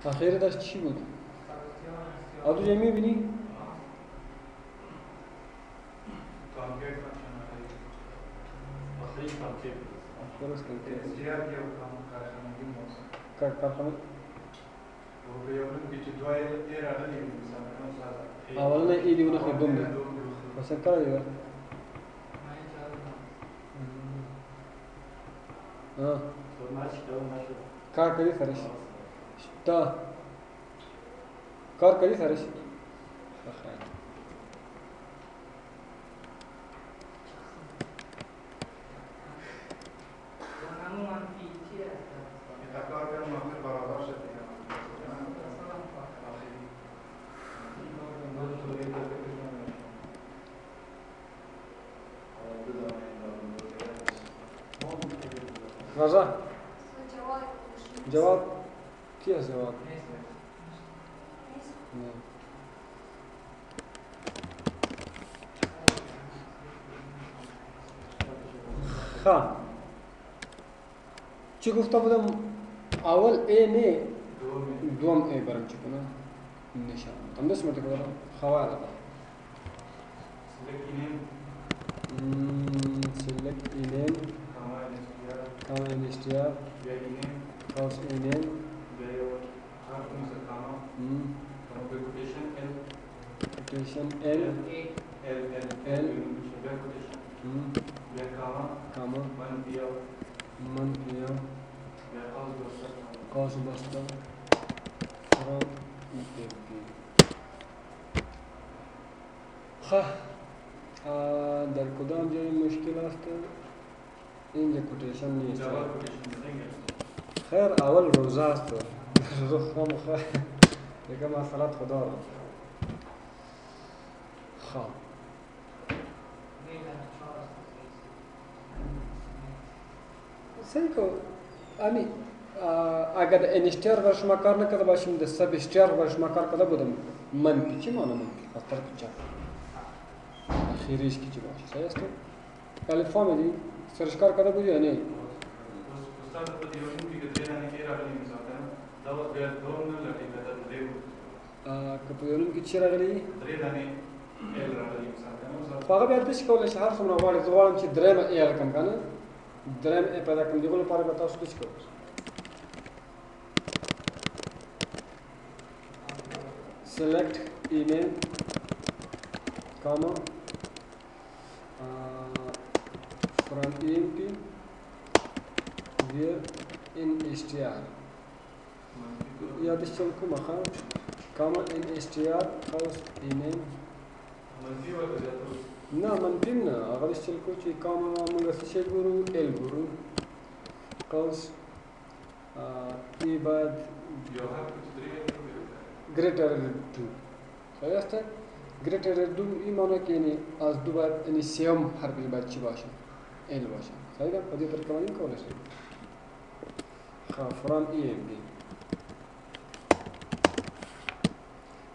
اخیر داشت چی بود؟ تو جمعی بینی؟ درست کارخانه اولنه ایدی ونه خیلی دوم دی بسن کار دیگه کار کردی سرش تا کار کردی سرش بخیر رضا جواب کی است جواب نه خب چی گفته بودم اول ای نه دوم ای برم چی کنم نشان تم دست مت کنم خواه را select email comma in str cause email quotation L comma man here cause basta from EFP در کدام جای مشکل است اینجا کوتیشن نیست خیر اول روزه است روزه خام خیر دیگه مسئلات خدا را خب صحیح کو امی اگر انشتیار بر شما کار نکرده باشیم در سب اشتیار بر شما کار کرده بودم منفی چی معنی منفی از طرف چپ خیریش کی چی باشه صحیح است کلی فهمیدی سرچ کار کرده بودی یا نه استاد په دې یو کې د دې نه کې راغلی مثلا دا د دوم نه لټي د دې که په یو کې چې راغلی درې دانه ال راغلی مثلا هغه بیا د څه کولای شي هر څومره غواړي زه غواړم چې درېم ال کم کنه درېم پیدا کړم دغه لپاره به تاسو څه کوئ select email comma from EMP where in str یادش چل کوم خا comma in str house email منفی ورته نه منفی نه هغه چل کو چې comma موږ څه ګورو ال ګورو قوس ای بعد یو greater than 2 صحیح است greater than 2 این معنی که یعنی از دو باید یعنی سیوم حرفی باید چی باشه ال باشه صحیح ده په دې طریقه باندې کولای شئ from EMP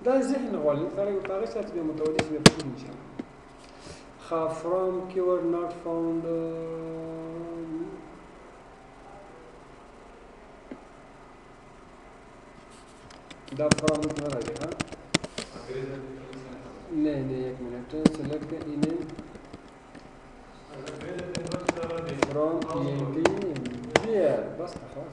دا ذهن غواړي سړی په هغه سره به متوجه شي په ان شاء الله from keyword not found دا فرام کې نه راځي ها نه یک منټ سلیکټ ایمیل فرام EMP بیا بس خلاص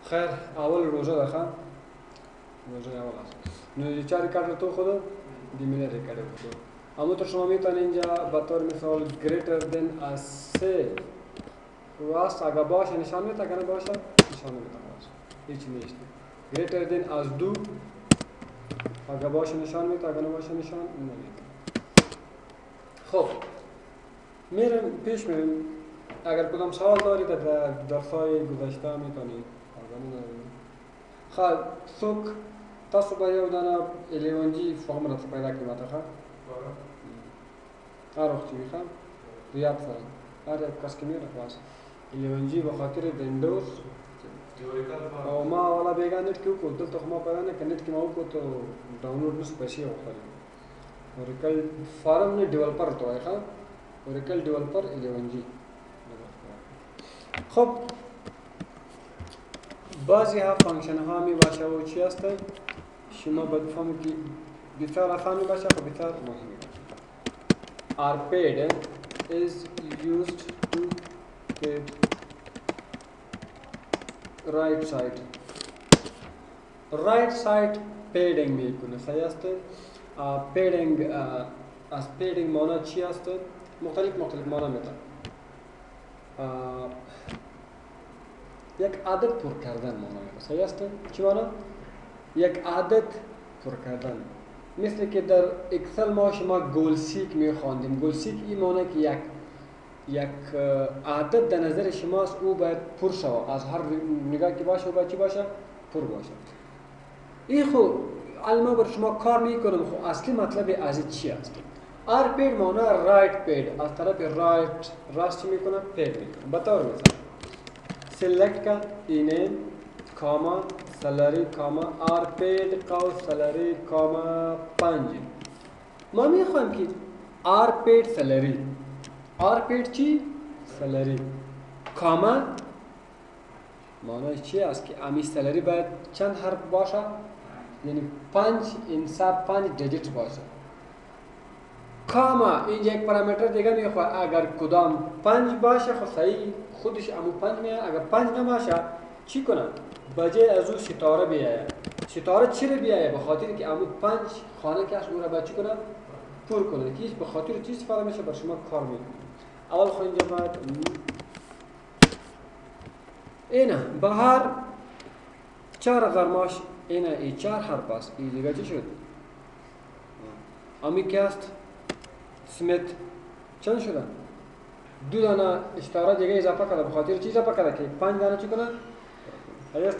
خیر اول روزه ده ها روزه اول است نو چه ریکارد تو خود دیمیل ریکارد بود اما تو شما میتونید اینجا به طور مثال greater than as say راست اگه باشه نشان میده اگه نباشه نشان نمیده هیچ نیست greater than as do اگه باشه نشان میده اگه نباشه نشان نمیده خب میرم پیش میرم اگر کدام سوال دارید در درسای گذشته میتونید خب څوک تاسو به یو دانه 11 فهم راته پیدا کړئ ماته ښه هر وخت چې وي ښه ریاض سره هر یو کس کې میره خلاص 11 به خاطر وینډوز او ما والا بیگا نت کې وکړو دلته خو ما پیدا نه کړ نت کې ما وکړو ته ډاونلوډ نس پیسې وخوري اوریکل فارم نه ډیولپر ته وایي ښه اوریکل ډیولپر 11 جی خب بعضی ها فانکشن ها می باشه و چی هستن شما باید بفهمید که بسیار آسان می باشه و بسیار مهمی باشه. are paid is used to get right side padding میکنه. صحیح است. padding از padding معنی چی است؟ مختلف معنی میتونه. یک عادت پر کردن معنی میده. صحیح است. چی معنی؟ یک عادت پر کردن. مثل که در اکسل ما شما گول سیک میخواندیم. گول سیک این معنی که یک عادت در نظر شماست، او باید پر شود. از هر نگاه که باشه او باید چی باشه؟ پر باشه. این خو علما بر شما کار میکنم. خو اصلی مطلب از چی است؟ آر پید معنی رایت پید، از طرف رایت راست چی میکنه؟ پید میکنه. بطور مثال select کا اینیم کاما سالری کاما آر پید قوس سالری کاما 5. ما میخوایم که آر پید سالری، آر پید چی؟ سالری کاما معنی چی است که امی سالری باید چند حرف باشه؟ یعنی 5 انصاف 5 دیجیت باشه. کاما این یک پارامتر دیگه میخواد اگر کدام 5 باشه خب صحیح خودش امو 5 میاد. اگر 5 نباشه چی کنم؟ بجای از او ستاره بیاید. ستاره چرا بیاید؟ به خاطر که امو 5 خانه که او را باید چی کنم؟ پر کنه. کیش به خاطر چی استفاده میشه؟ بر شما کار میکنه. اول خو اینجا باید اینا به هر 4000 ماش اینا ای 4 حرف است. این دیگه چی شد؟ امی که است سمیت چند شدن؟ 2 دانه اشتاره دیگه اضافه کرده. به خاطر چی اضافه کرده؟ که 5 دانه چی کنه؟ هست؟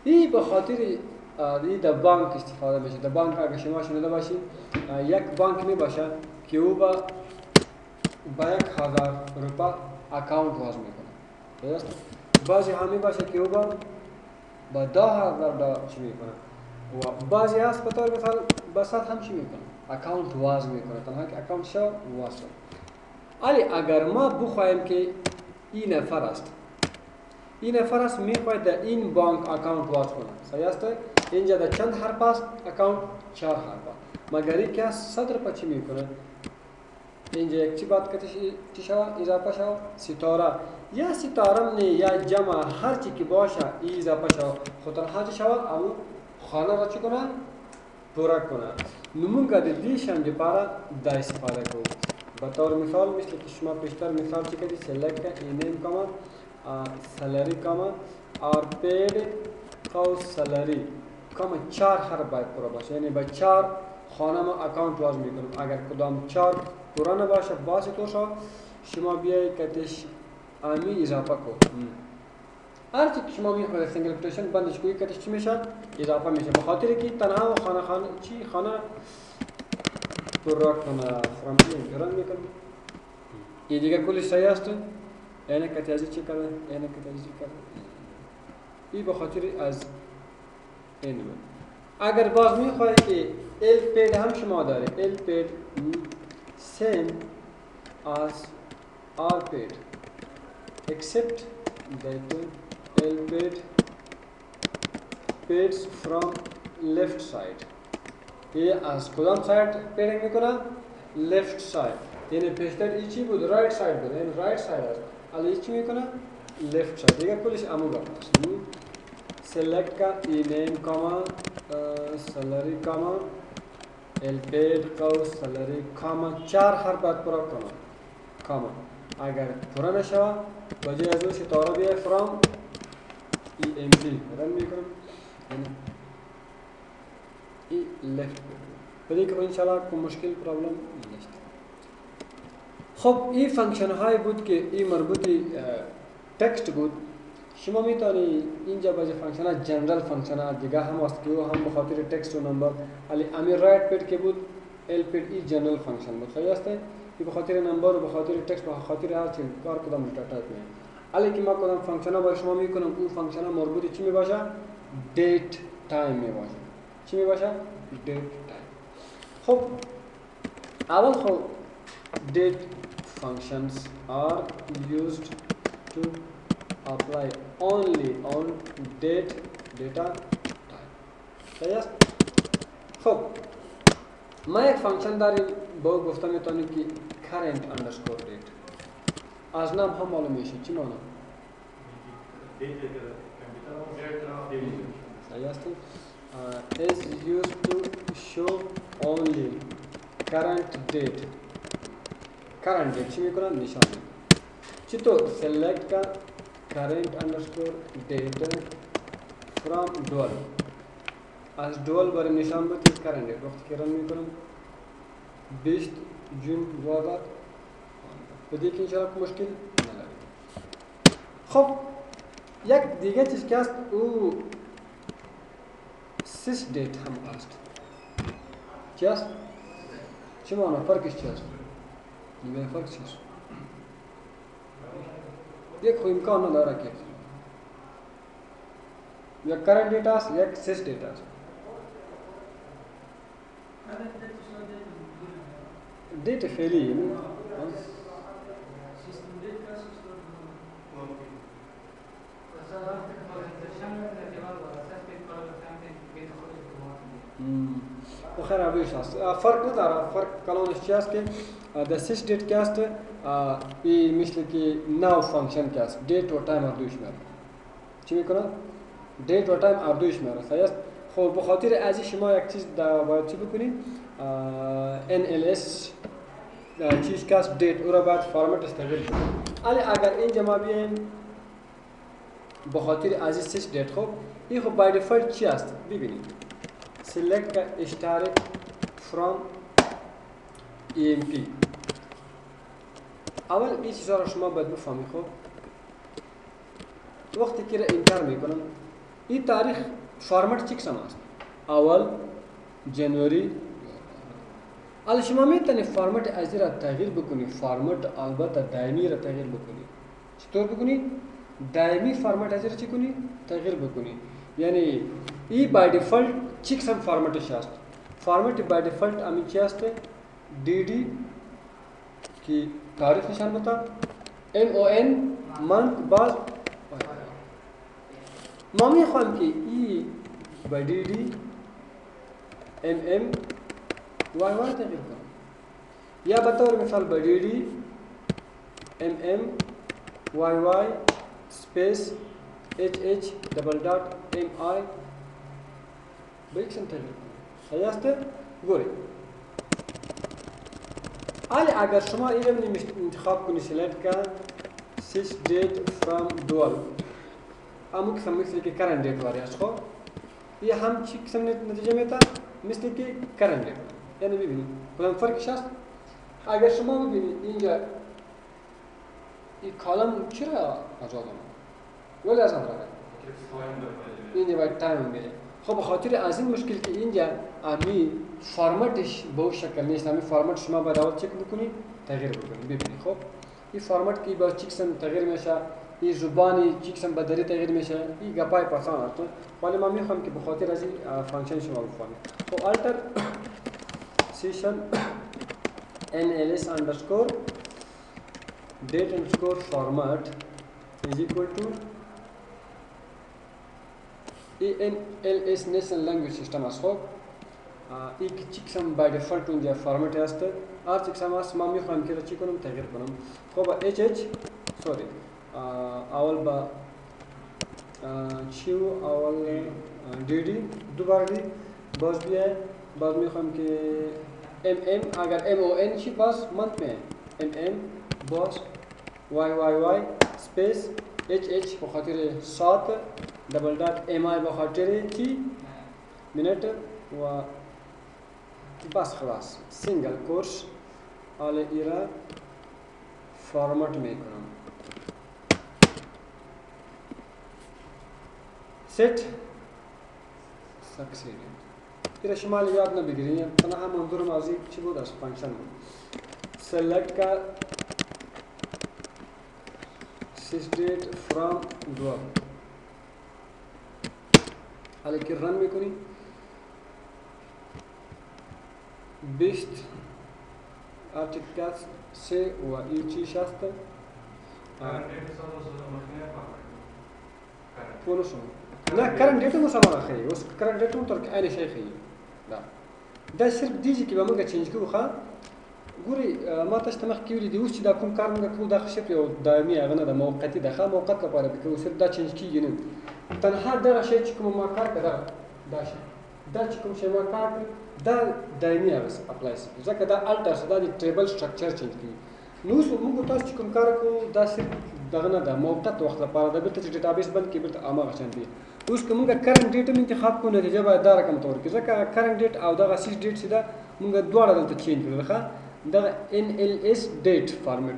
این به خاطر این در بانک استفاده میشه. در بانک اگر شما شنیده باشید یک بانک می باشه که او با 1000 روپیه اکاونت باز میکنه. هست؟ بعضی همی باشه که او با 10000 دلار چی میکنه و بعضی هست بطور مثال با 100 هم چی میکنه؟ اکاونت واز میکنه. تنها که اکاونت شو واز شو. ولی اگر ما بخوایم که این نفر است، این نفر است میخواید در این بانک اکاونت واز کنه. صحیح است؟ اینجا در چند حرف است؟ اکاونت 4 حرف است. مگر این که است 100 روپیه چی میکنه؟ اینجا یک چی باید که چی شود؟ اضافه شود؟ ستاره. یا ستاره نه یا جمع هر چی که باشه ای اضافه شود. خود تنها چی شود؟ امو خانه را چی کنه؟ پورا کنه. نمونگا در دیشان جپارا دا استفاده کنه. بطور مثال مثل که شما پیشتر مثال چی کردی؟ سلیکت که اینیم کاما سالری کاما آر پید قوس سالری کاما 4 حرف باید پورا باشه. یعنی با 4 خانه ما اکاونت واز میکنم. اگر کدام 4 پورا نباشه باشه تو شما بیایی کتش امی اضافه کن. هر چی که شما میخواید سینگل کوتیشن بندش کوی کتش چی میشه؟ اضافه میشه. به خاطر که تنها خانه چی خانه پورا کنه فرامپین رن میکنه. این دیگه کلش صحیح است. اینه کتیازی چی کرده؟ اینه کتیازی کرده. این به خاطر از این بود. اگر باز میخواید که ال پید هم شما داره. ال پید same as R paid except that L paid from left side. ये از کدام ساید پیدینگ میکنه؟ left side. یعنی پیشتر ای چی بود؟ right side بود. یعنی right side است. حالا ای چی میکنه؟ left side. دیگه کلش امو است. select का e name comma salary comma L paid قوس salary comma 4 حرف باید پورا کنه. comma اگر پورا نشود بجای از اون ستاره بیای from EMP رن میکنم. ای left بدین که انشاءالله کوم مشکل پرابلم نیست. خب این فانکشن های بود که این مربوطی تکست بود. شما میتونی اینجا باز فانکشن ها جنرال فانکشن ها دیگه هم است که هم بخاطر تکست و نمبر ولی امی رایت پیت که بود ال پیت ای جنرال فانکشن بود. صحیح است؟ که بخاطر نمبر و بخاطر تکست و بخاطر هر چیز کار کدام دیتا تایپ میه. ولی که ما کدام فانکشن ها برای شما میکنم اون فانکشن ها مربوط چی میباشه؟ دیت تایم میباشه. چی میباشه؟ دیت تایم. خب اول خب date functions are used to apply only on date data type. صحیح است؟ خب ما یک فانکشن داریم با گفتم میتونیم که current underscore date از نام هم معلوم میشه چی معنی؟ صحیح است؟ is used to show only current date چی میکنن؟ نشان میکنن چطور؟ select का current underscore date from dual از dual برای نشان بود از current date وقتی که رن میکنم 20 جون 2000 بدی که انشاءالله مشکل نداره. خب یک دیگه چیز که است او sys date هم است چی است؟ چی معنی؟ فرقش چی است؟ نمیه فرق چی است؟ یک خو امکان نداره که یک current date است یک sys date است date فعلی بخیر رویش است فرق نداره فرق کلانش چی است که در sys date که است این مثل که now فانکشن که است date و time اردوش میاره چی میکنه؟ date و time اردوش میاره صحیح است؟ خب بخاطر ازی شما یک چیز باید چی بکنید NLS چیز که است date او را باید فرمتش تغییر کنید ولی اگر اینجا ما بیایم بخاطر ازی sys date خب این خب by default چی است؟ ببینید select اشتراک from EMP اول این چیزا را شما باید بفهمید خب وقتی که انتر میکنم این تاریخ فرمت چی قسم است اول جنوری حالا شما میتونید فرمت ازی را تغییر بکنید فرمت البته دائمی را تغییر بکنید چطور بکنید دائمی فرمت ازی را چی کنید تغییر بکنید یعنی این بای دیفالت چی قسم فرمتش است فرمت بای دیفالت امی چی است dd کی تاریخ نشان بتا MON month باز ما میخوایم که ای با dd MM YY تغییر کنم یا بطور مثال با dd MM YY space HH double dot MI بیکسن تغییر کنم صحیح است؟ گوری حالی اگر شما این رو انتخاب کنی سلیکت کن sys date from dual همون قسم مثل که current date واری است خب یه هم چی قسم نتیجه میتا مثل که current date یعنی ببینید کدام فرقش است اگر شما ببینید اینجا این کالم چرا آزاد آمد ولی از آن راه اینجا باید تایم میره خب بخاطر از این مشکل که اینجا امی فرمتش به شکل نیست امی فرمت شما باید اول چک بکنید تغییر بکنید ببینید خب این فرمت که با چی قسم تغییر میشه این زبانی چی قسم بدری تغییر میشه این گپای پسان است ولی ما میخوام که بخاطر از این فانکشن شما بفهمید خب alter session NLS underscore date underscore format is equal to NLS National Language System است خب این که چی قسم بای دیفالت اونجا فرمت است هر چی قسم است ما میخوایم که چی کنم تغییر کنم خب HH سوری اول با چیو اول DD دوباره دی باز بیه باز میخوایم که MM اگر MON چی باز منت میں MM باز YYY space HH بخاطر ساعت double dot MI بخاطر تی منت و بس خلاص سینگل کورس حالا ایرا فرمت میکنم set succeeded ایرا شمال یاد نبگیرین تنها منظور ماضی چی بود از فانکشن بود select کا sysdate from dual حالا که رن میکنی 20 articles से و این چیش است پوه نه شوم نه کرنټ ډیټ هم اوس هماغه ښیي اوس کرنټ ډیټ هم تر عین شی ښیي دا صرف دې ځای کې به موږ چینج کوو ښه ګورئ ما تاسو ته مخکې ویلي دي اوس چې دا کوم کار موږ کوو دا صرف یو دایمي هغه نه ده موقتي ده ښه موقت لپاره به کوو صرف دا چینج کېږي نه تنها دغه شی چې کوم ما کار کړی دا شی دا چې کوم شی ما کار کړی دا دایمي هغه اپلای ځکه دا الټر دا د ټیبل سټرکچر چینج کوي نو اوس موږ تاسو چې کوم کار کوو دا صرف دغه نه ده موقت وخت لپاره ده بېرته چې ډیټابیس بند کړي بېرته هماغه شان دي اوس که موږ کرنټ ډیټ هم انتخاب کړو نتیجه باید دا رقم ته ورکړي ځکه کرنټ ډیټ او دغه سیس ډیټ چې ده موږ دواړه دلته چینج کړل ښه دغه NLS ډیټ فارمیټ